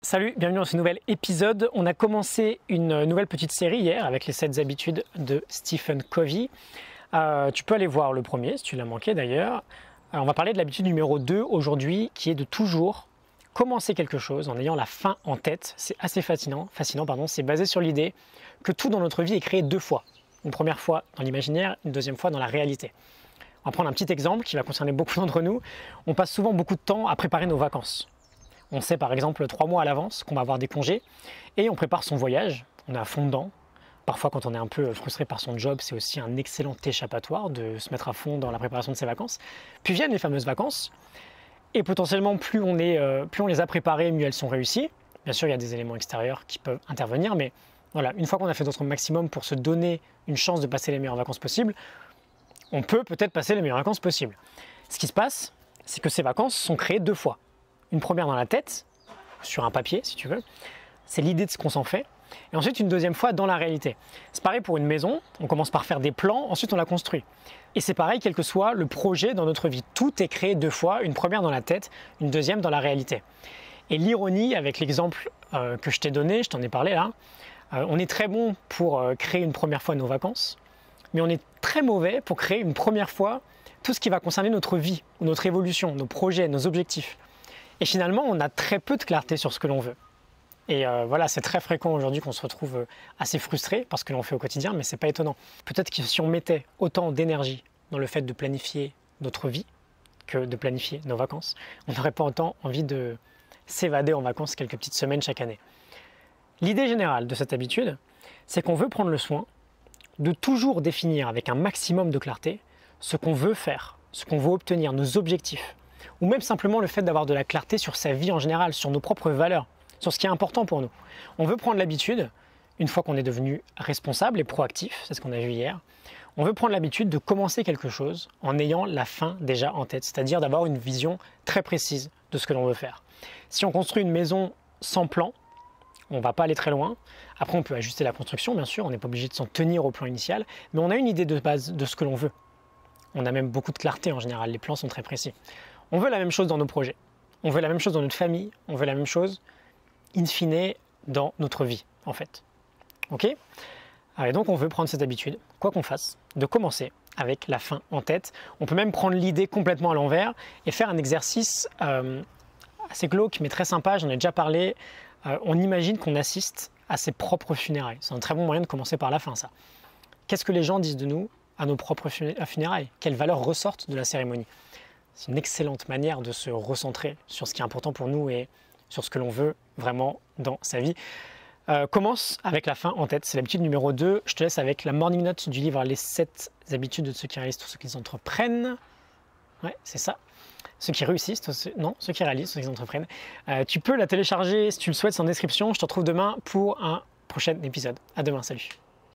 Salut, bienvenue dans ce nouvel épisode. On a commencé une nouvelle petite série hier avec les 7 habitudes de Stephen Covey. Tu peux aller voir le premier si tu l'as manqué d'ailleurs. On va parler de l'habitude numéro 2 aujourd'hui qui est de toujours commencer quelque chose en ayant la fin en tête. C'est assez fascinant, c'est basé sur l'idée que tout dans notre vie est créé 2 fois. Une première fois dans l'imaginaire, une deuxième fois dans la réalité. On va prendre un petit exemple qui va concerner beaucoup d'entre nous. On passe souvent beaucoup de temps à préparer nos vacances. On sait par exemple 3 mois à l'avance qu'on va avoir des congés et on prépare son voyage, on est à fond dedans. Parfois quand on est un peu frustré par son job, c'est aussi un excellent échappatoire de se mettre à fond dans la préparation de ses vacances. Puis viennent les fameuses vacances et potentiellement plus on les a préparées, mieux elles sont réussies. Bien sûr il y a des éléments extérieurs qui peuvent intervenir, mais voilà, une fois qu'on a fait notre maximum pour se donner une chance de passer les meilleures vacances possibles, on peut peut-être passer les meilleures vacances possibles. Ce qui se passe, c'est que ces vacances sont créées 2 fois. Une première dans la tête, sur un papier si tu veux, c'est l'idée de ce qu'on s'en fait, et ensuite une deuxième fois dans la réalité. C'est pareil pour une maison, on commence par faire des plans, ensuite on la construit. Et c'est pareil quel que soit le projet dans notre vie, tout est créé 2 fois, une première dans la tête, une deuxième dans la réalité. Et l'ironie avec l'exemple que je t'ai donné, je t'en ai parlé là, on est très bon pour créer une première fois nos vacances, mais on est très mauvais pour créer une première fois tout ce qui va concerner notre vie, notre évolution, nos projets, nos objectifs. Et finalement, on a très peu de clarté sur ce que l'on veut. Et voilà, c'est très fréquent aujourd'hui qu'on se retrouve assez frustré parce que l'on fait au quotidien, mais c'est pas étonnant. Peut-être que si on mettait autant d'énergie dans le fait de planifier notre vie que de planifier nos vacances, on n'aurait pas autant envie de s'évader en vacances quelques petites semaines chaque année. L'idée générale de cette habitude, c'est qu'on veut prendre le soin de toujours définir avec un maximum de clarté ce qu'on veut faire, ce qu'on veut obtenir, nos objectifs. Ou même simplement le fait d'avoir de la clarté sur sa vie en général, sur nos propres valeurs, sur ce qui est important pour nous. On veut prendre l'habitude, une fois qu'on est devenu responsable et proactif, c'est ce qu'on a vu hier, on veut prendre l'habitude de commencer quelque chose en ayant la fin déjà en tête, c'est-à-dire d'avoir une vision très précise de ce que l'on veut faire. Si on construit une maison sans plan, on ne va pas aller très loin. Après, on peut ajuster la construction, bien sûr, on n'est pas obligé de s'en tenir au plan initial, mais on a une idée de base de ce que l'on veut. On a même beaucoup de clarté en général, les plans sont très précis. On veut la même chose dans nos projets, on veut la même chose dans notre famille, on veut la même chose, in fine, dans notre vie, en fait. Ok ? Et donc on veut prendre cette habitude, quoi qu'on fasse, de commencer avec la fin en tête. On peut même prendre l'idée complètement à l'envers et faire un exercice assez glauque, mais très sympa, j'en ai déjà parlé. On imagine qu'on assiste à ses propres funérailles. C'est un très bon moyen de commencer par la fin, ça. Qu'est-ce que les gens disent de nous à nos propres funérailles? Quelles valeurs ressortent de la cérémonie? C'est une excellente manière de se recentrer sur ce qui est important pour nous et sur ce que l'on veut vraiment dans sa vie. Commence avec la fin en tête, c'est l'habitude numéro 2. Je te laisse avec la morning note du livre Les 7 habitudes de ceux qui réalisent, tous ceux qui entreprennent. Ouais, c'est ça. Ceux qui réussissent, ceux qui réalisent, ceux qui entreprennent. Tu peux la télécharger si tu le souhaites, c'est en description. Je te retrouve demain pour un prochain épisode. À demain, salut.